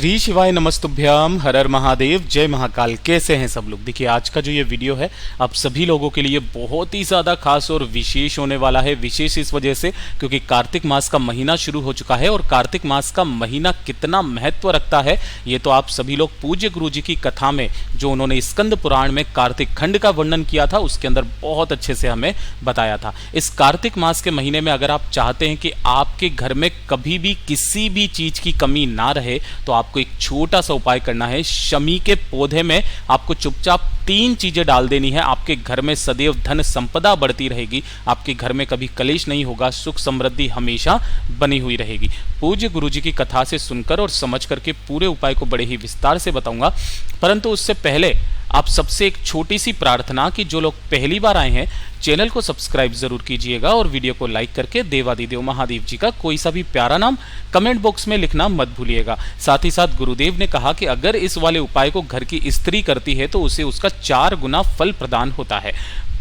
श्री शिवाय नमस्तुभ्याम, हर हर महादेव, जय महाकाल। कैसे हैं सब लोग? देखिए, आज का जो ये वीडियो है आप सभी लोगों के लिए बहुत ही ज़्यादा खास और विशेष होने वाला है। विशेष इस वजह से क्योंकि कार्तिक मास का महीना शुरू हो चुका है और कार्तिक मास का महीना कितना महत्व रखता है ये तो आप सभी लोग पूज्य गुरु जी की कथा में, जो उन्होंने स्कंद पुराण में कार्तिक खंड का वर्णन किया था, उसके अंदर बहुत अच्छे से हमें बताया था। इस कार्तिक मास के महीने में अगर आप चाहते हैं कि आपके घर में कभी भी किसी भी चीज़ की कमी ना रहे तो आपको एक छोटा सा उपाय करना है। शमी के पौधे में आपको चुपचाप 3 चीजें डाल देनी है। आपके घर में सदैव धन संपदा बढ़ती रहेगी, आपके घर में कभी कलेश नहीं होगा, सुख समृद्धि हमेशा बनी हुई रहेगी। पूज्य गुरुजी की कथा से सुनकर और समझ करके पूरे उपाय को बड़े ही विस्तार से बताऊंगा, परंतु उससे पहले आप सबसे एक छोटी सी प्रार्थना कि जो लोग पहली बार आए हैं चैनल को सब्सक्राइब जरूर कीजिएगा और वीडियो को लाइक करके देवादिदेव महादेव जी का कोई सा भी प्यारा नाम कमेंट बॉक्स में लिखना मत भूलिएगा। साथ ही साथ गुरुदेव ने कहा कि अगर इस वाले उपाय को घर की स्त्री करती है तो उसे उसका 4 गुना फल प्रदान होता है।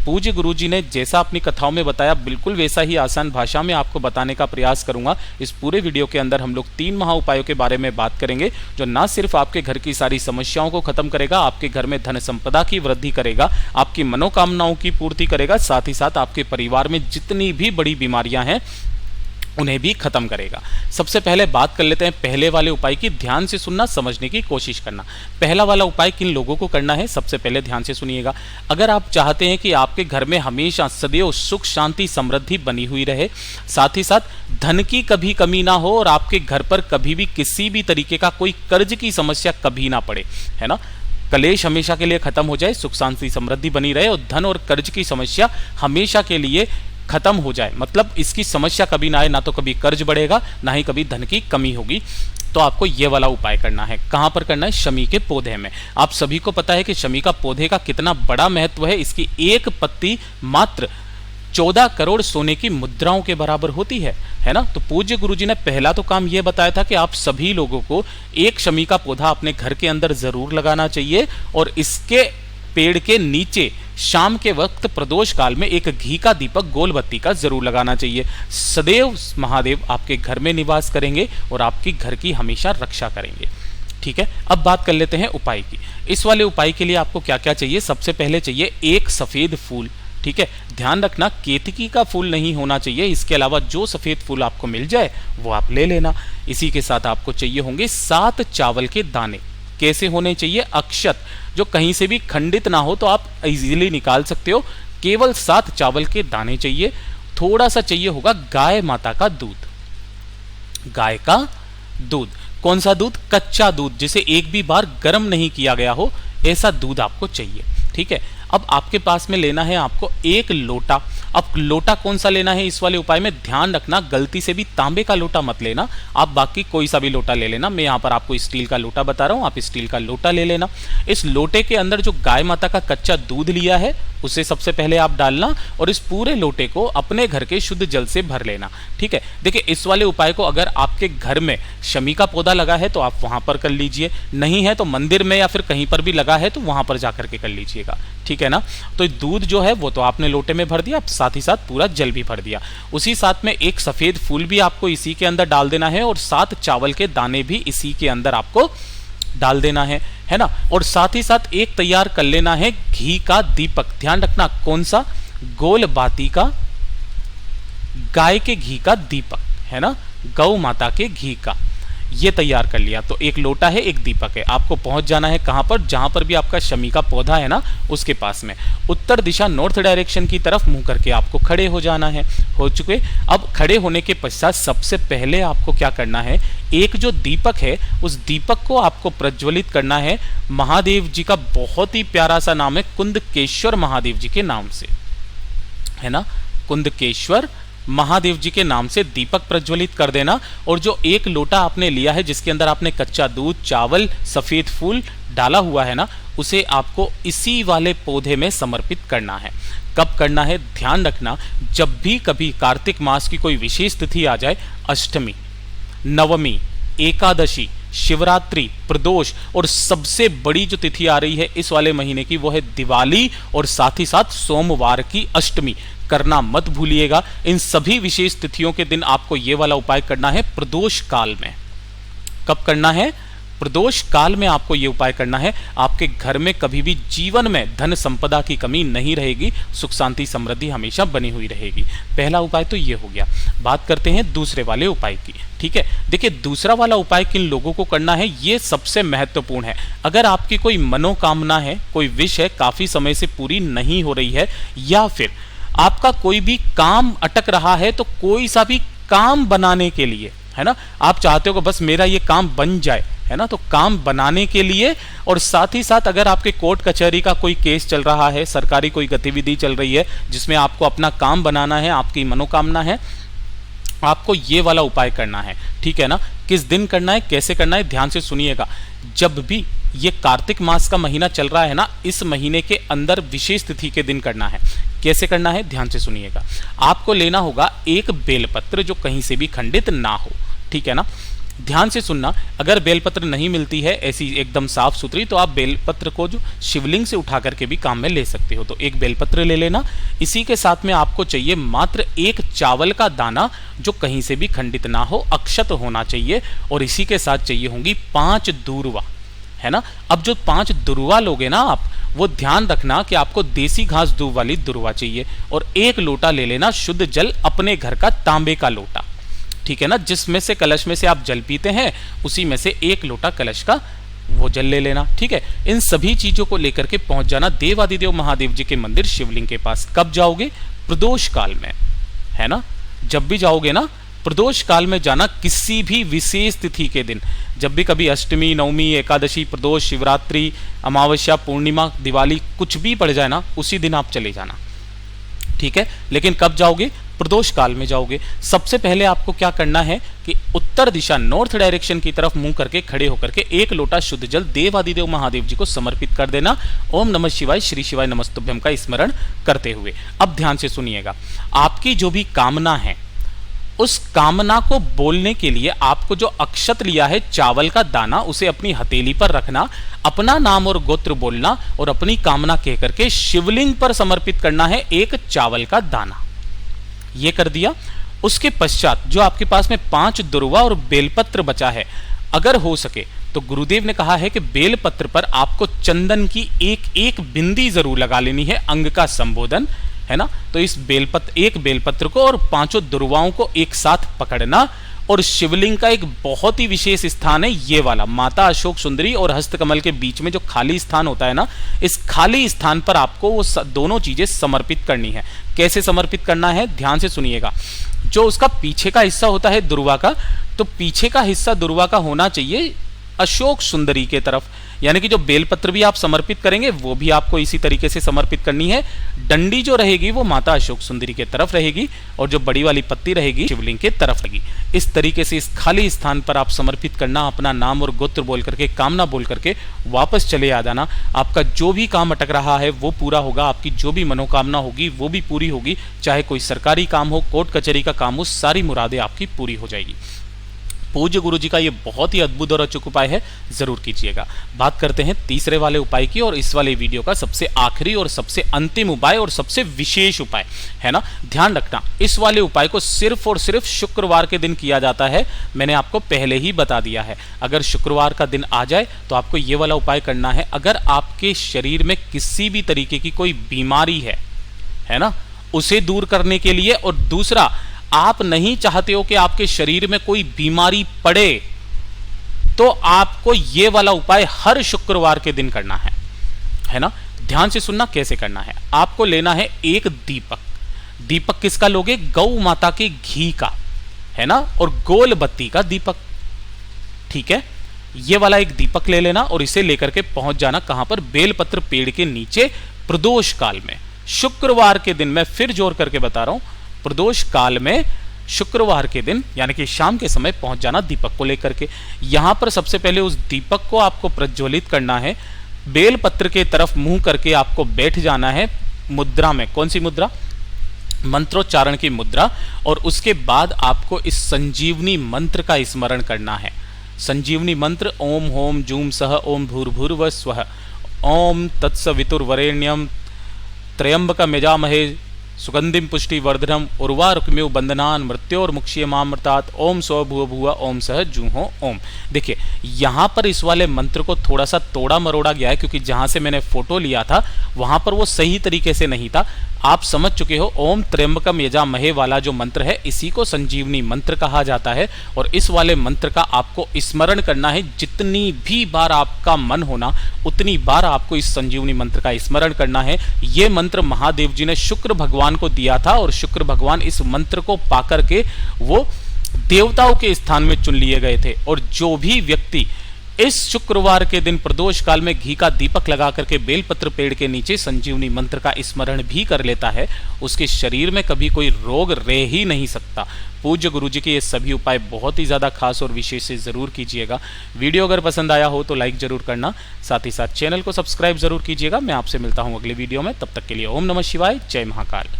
पूज्य गुरुजी ने जैसा अपनी कथाओं में बताया बिल्कुल वैसा ही आसान भाषा में आपको बताने का प्रयास करूंगा। इस पूरे वीडियो के अंदर हम लोग 3 महा उपायों के बारे में बात करेंगे जो ना सिर्फ आपके घर की सारी समस्याओं को खत्म करेगा, आपके घर में धन संपदा की वृद्धि करेगा, आपकी मनोकामनाओं की पूर्ति करेगा, साथ ही साथ आपके परिवार में जितनी भी बड़ी बीमारियां हैं उन्हें भी खत्म करेगा। सबसे पहले बात कर लेते हैं पहले वाले उपाय की। ध्यान से सुनना, समझने की कोशिश करना। पहला वाला उपाय किन लोगों को करना है सबसे पहले ध्यान से सुनिएगा। अगर आप चाहते हैं कि आपके घर में हमेशा सदैव सुख शांति समृद्धि बनी हुई रहे, साथ ही साथ धन की कभी कमी ना हो और आपके घर पर कभी भी किसी भी तरीके का कोई कर्ज की समस्या कभी ना पड़े, है ना, कलेश हमेशा के लिए खत्म हो जाए, सुख शांति समृद्धि बनी रहे और धन और कर्ज की समस्या हमेशा के लिए खत्म हो जाए, मतलब इसकी समस्या कभी ना आए, ना तो कभी कर्ज बढ़ेगा ना ही कभी धन की कमी होगी, तो आपको ये वाला उपाय करना है। कहां पर करना है? शमी के पौधे में। आप सभी को पता है कि शमी का पौधे का कितना बड़ा महत्व है। इसकी एक पत्ती मात्र 14 करोड़ सोने की मुद्राओं के बराबर होती है ना। तो पूज्य गुरुजी ने पहला तो काम यह बताया था कि आप सभी लोगों को एक शमी का पौधा अपने घर के अंदर जरूर लगाना चाहिए और इसके पेड़ के नीचे शाम के वक्त प्रदोष काल में एक घी का दीपक गोल बत्ती का जरूर लगाना चाहिए। सदैव महादेव आपके घर में निवास करेंगे और आपकी घर की हमेशा रक्षा करेंगे। ठीक है, अब बात कर लेते हैं उपाय की। इस वाले उपाय के लिए आपको क्या क्या चाहिए? सबसे पहले चाहिए एक सफेद फूल। ठीक है, ध्यान रखना केतकी का फूल नहीं होना चाहिए, इसके अलावा जो सफेद फूल आपको मिल जाए वो आप ले लेना। इसी के साथ आपको चाहिए होंगे 7 चावल के दाने। कैसे होने चाहिए? अक्षत, जो कहीं से भी खंडित ना हो तो आप इजीली निकाल सकते हो। केवल 7 चावल के दाने चाहिए। थोड़ा सा चाहिए होगा गाय माता का दूध। गाय का दूध, कौन सा दूध? कच्चा दूध, जिसे एक भी बार गर्म नहीं किया गया हो, ऐसा दूध आपको चाहिए। ठीक है, अब आपके पास में लेना है आपको 1 लोटा। अब लोटा कौन सा लेना है इस वाले उपाय में? ध्यान रखना गलती से भी तांबे का लोटा मत लेना, आप बाकी कोई सा भी लोटा ले लेना। मैं यहाँ पर आपको स्टील का लोटा बता रहा हूँ, आप स्टील का लोटा ले लेना। इस लोटे के अंदर जो गाय माता का कच्चा दूध लिया है उसे सबसे पहले आप डालना और इस पूरे लोटे को अपने घर के शुद्ध जल से भर लेना। ठीक है, देखिए इस वाले उपाय को अगर आपके घर में शमी का पौधा लगा है तो आप वहां पर कर लीजिए, नहीं है तो मंदिर में या फिर कहीं पर भी लगा है तो वहां पर जाकर के कर लीजिएगा। ठीक है ना। तो दूध जो है वो तो आपने लोटे में भर दिया, साथ ही साथ पूरा जल भी भर दिया। उसी साथ में एक सफेद फूल भी आपको इसी के अंदर डाल देना है और 7 चावल के दाने भी इसी के अंदर आपको डाल देना है ना। और साथ ही साथ एक तैयार कर लेना है घी का दीपक। ध्यान रखना कौन सा? गोल बाती का, गाय के घी का दीपक, है ना, गौ माता के घी का। ये तैयार कर लिया तो एक लोटा है, एक दीपक है। आपको पहुंच जाना है कहां पर? जहां पर भी आपका शमी का पौधा है ना उसके पास में उत्तर दिशा नॉर्थ डायरेक्शन की तरफ मुंह करके आपको खड़े हो जाना है। हो चुके? अब खड़े होने के पश्चात सबसे पहले आपको क्या करना है? एक जो दीपक है उस दीपक को आपको प्रज्वलित करना है। महादेव जी का बहुत ही प्यारा सा नाम है, कुंदकेश्वर महादेव जी के नाम से, है ना, कुंदकेश्वर महादेव जी के नाम से दीपक प्रज्वलित कर देना। और जो एक लोटा आपने लिया है जिसके अंदर आपने कच्चा दूध, चावल, सफेद फूल डाला हुआ है ना, उसे आपको इसी वाले पौधे में समर्पित करना है। कब करना है? ध्यान रखना जब भी कभी कार्तिक मास की कोई विशेष तिथि आ जाए, अष्टमी, नवमी, एकादशी, शिवरात्रि, प्रदोष और सबसे बड़ी जो तिथि आ रही है इस वाले महीने की वो है दिवाली और साथ ही साथ सोमवार की अष्टमी। करना मत भूलिएगा। इन सभी विशेष तिथियों के दिन आपको ये वाला उपाय करना है प्रदोष काल में। कब करना है? प्रदोष काल में आपको ये उपाय करना है। आपके घर में कभी भी जीवन में धन संपदा की कमी नहीं रहेगी, सुख शांति समृद्धि हमेशा बनी हुई रहेगी। पहला उपाय तो ये हो गया। बात करते हैं दूसरे वाले उपाय की। ठीक है, देखिए दूसरा वाला उपाय किन लोगों को करना है, ये सबसे महत्वपूर्ण है। अगर आपकी कोई मनोकामना है, कोई विश है, काफी समय से पूरी नहीं हो रही है, या फिर आपका कोई भी काम अटक रहा है, तो कोई सा भी काम बनाने के लिए, है ना, आप चाहते हो कि बस मेरा ये काम बन जाए, है ना, तो काम बनाने के लिए, और साथ ही साथ अगर आपके कोर्ट कचहरी का कोई केस चल रहा है, सरकारी कोई गतिविधि चल रही है जिसमें आपको अपना काम बनाना है, आपकी मनोकामना है, आपको ये वाला उपाय करना है। ठीक है ना, किस दिन करना है, कैसे करना है, ध्यान से सुनिएगा। जब भी ये कार्तिक मास का महीना चल रहा है ना, इस महीने के अंदर विशेष तिथि के दिन करना है। कैसे करना है, ध्यान से सुनिएगा। आपको लेना होगा एक बेलपत्र जो कहीं से भी खंडित ना हो। ठीक है ना, ध्यान से सुनना। अगर बेलपत्र नहीं मिलती है ऐसी एकदम साफ सुथरी, तो आप बेलपत्र को जो शिवलिंग से उठा करके भी काम में ले सकते हो। तो एक बेलपत्र ले लेना। इसी के साथ में आपको चाहिए मात्र एक चावल का दाना जो कहीं से भी खंडित ना हो, अक्षत होना चाहिए, और इसी के साथ चाहिए होंगी 5 दूर्वा, है ना। अब जो 5 दुर्वा लोगे ना आप, वो ध्यान रखना कि आपको देसी घास दूब वाली दुर्वा चाहिए, और 1 लोटा ले लेना शुद्ध जल, अपने घर का तांबे का लोटा। ठीक है ना, जिसमें से कलश में से आप जल पीते हैं, उसी में से 1 लोटा कलश का वो जल ले लेना। ठीक है, इन सभी चीजों को लेकर के पहुंच जाना देवादिदेव महादेव जी के मंदिर शिवलिंग के पास। कब जाओगे, प्रदोष काल में, है ना। जब भी जाओगे ना, प्रदोष काल में जाना, किसी भी विशेष तिथि के दिन। जब भी कभी अष्टमी, नवमी, एकादशी, प्रदोष, शिवरात्रि, अमावस्या, पूर्णिमा, दिवाली कुछ भी पड़ जाए ना, उसी दिन आप चले जाना। ठीक है, लेकिन कब जाओगे, प्रदोष काल में जाओगे। सबसे पहले आपको क्या करना है कि उत्तर दिशा, नॉर्थ डायरेक्शन की तरफ मुंह करके खड़े होकर के 1 लोटा शुद्ध जल देवादिदेव महादेव जी को समर्पित कर देना। ओम नमः शिवाय, श्री शिवाय नमस्तुभ्यम का स्मरण करते हुए। अब ध्यान से सुनिएगा, आपकी जो भी कामना है, उस कामना को बोलने के लिए आपको जो अक्षत लिया है, चावल का दाना, उसे अपनी हथेली पर रखना, अपना नाम और गोत्र बोलना, और अपनी कामना कह करके शिवलिंग पर समर्पित करना है 1 चावल का दाना। ये कर दिया। उसके पश्चात जो आपके पास में 5 दुर्वा और बेलपत्र बचा है, अगर हो सके तो गुरुदेव ने कहा है कि बेलपत्र पर आपको चंदन की एक बिंदी जरूर लगा लेनी है, अंग का संबोधन, है ना। तो इस एक बेलपत्र को और 5 दुर्वाओं को एक साथ पकड़ना, और शिवलिंग का एक बहुत ही विशेष स्थान है ये वाला, माता अशोक सुंदरी और हस्तकमल के बीच में जो खाली स्थान होता है ना, इस खाली स्थान पर आपको वो दोनों चीजें समर्पित करनी है। कैसे समर्पित करना है, ध्यान से सुनिएगा। जो उसका पीछे का हिस्सा होता है दुर्वा का, तो पीछे का हिस्सा दुर्वा का होना चाहिए अशोक सुंदरी के तरफ, यानी कि जो बेलपत्र भी आप समर्पित करेंगे वो भी आपको इसी तरीके से समर्पित करनी है। डंडी जो रहेगी वो माता अशोक सुंदरी के तरफ रहेगी, और जो बड़ी वाली पत्ती रहेगी शिवलिंग के तरफ रहेगी। इस तरीके से इस खाली स्थान पर आप समर्पित करना, अपना नाम और गोत्र बोल करके, कामना बोल करके वापस चले आ जाना। आपका जो भी काम अटक रहा है वो पूरा होगा, आपकी जो भी मनोकामना होगी वो भी पूरी होगी, चाहे कोई सरकारी काम हो, कोर्ट कचहरी का काम हो, सारी मुरादें आपकी पूरी हो जाएगी। पूज्य गुरु जी का ये बहुत ही अद्भुत और अचूक उपाय है, जरूर कीजिएगा। बात करते हैं तीसरे वाले उपाय की, और इस वाले वीडियो का सबसे आखिरी और सबसे अंतिम उपाय और सबसे विशेष उपाय, है ना। ध्यान रखना, इस वाले उपाय को सिर्फ और सिर्फ शुक्रवार के दिन किया जाता है। मैंने आपको पहले ही बता दिया है, अगर शुक्रवार का दिन आ जाए तो आपको ये वाला उपाय करना है। अगर आपके शरीर में किसी भी तरीके की कोई बीमारी है ना, उसे दूर करने के लिए, और दूसरा आप नहीं चाहते हो कि आपके शरीर में कोई बीमारी पड़े, तो आपको यह वाला उपाय हर शुक्रवार के दिन करना है ना। ध्यान से सुनना कैसे करना है। आपको लेना है एक दीपक। दीपक किसका लोगे, गौ माता के घी का, है ना, और गोल बत्ती का दीपक। ठीक है, ये वाला एक दीपक ले लेना, और इसे लेकर के पहुंच जाना कहां पर, बेलपत्र पेड़ के नीचे, प्रदोष काल में, शुक्रवार के दिन। मैं फिर जोर करके बता रहा हूं, प्रदोष काल में शुक्रवार के दिन यानी कि शाम के समय पहुंच जाना दीपक को लेकर के। यहां पर सबसे पहले उस दीपक को आपको प्रज्वलित करना है, बेलपत्र के तरफ मुंह करके आपको बैठ जाना है मुद्रा में। कौन सी मुद्रा, मंत्रोच्चारण की मुद्रा। और उसके बाद आपको इस संजीवनी मंत्र का स्मरण करना है। संजीवनी मंत्र, ओम होम जूम सह ओम भूर्भुवः स्वः, ओम तत्सवितुर्वरेण्यम त्र्यंबकं यजामहे सुगंधिम पुष्टि वर्धनम उर्वारुकमेव बंधनान मृत्योर्मुक्षीयमामृतात् ओम स्व भुव भुव ओम सह जूहो ओम। देखिए यहाँ पर इस वाले मंत्र को थोड़ा सा तोड़ा मरोड़ा गया है, क्योंकि जहां से मैंने फोटो लिया था वहां पर वो सही तरीके से नहीं था। आप समझ चुके हो, ओम त्र्यंबकम यजामहे वाला जो मंत्र है इसी को संजीवनी मंत्र कहा जाता है। और इस वाले मंत्र का आपको स्मरण करना है, जितनी भी बार आपका मन होना उतनी बार आपको इस संजीवनी मंत्र का स्मरण करना है। यह मंत्र महादेव जी ने शुक्र भगवान को दिया था और शुक्र भगवान इस मंत्र को पाकर के वो देवताओं के स्थान में चुन लिए गए थे। और जो भी व्यक्ति इस शुक्रवार के दिन प्रदोष काल में घी का दीपक लगा करके बेलपत्र पेड़ के नीचे संजीवनी मंत्र का स्मरण भी कर लेता है, उसके शरीर में कभी कोई रोग रह ही नहीं सकता। पूज्य गुरु जी के ये सभी उपाय बहुत ही ज़्यादा खास और विशेष से ज़रूर कीजिएगा। वीडियो अगर पसंद आया हो तो लाइक ज़रूर करना, साथ ही साथ चैनल को सब्सक्राइब ज़रूर कीजिएगा। मैं आपसे मिलता हूँ अगले वीडियो में, तब तक के लिए ओम नमः शिवाय, जय महाकाल।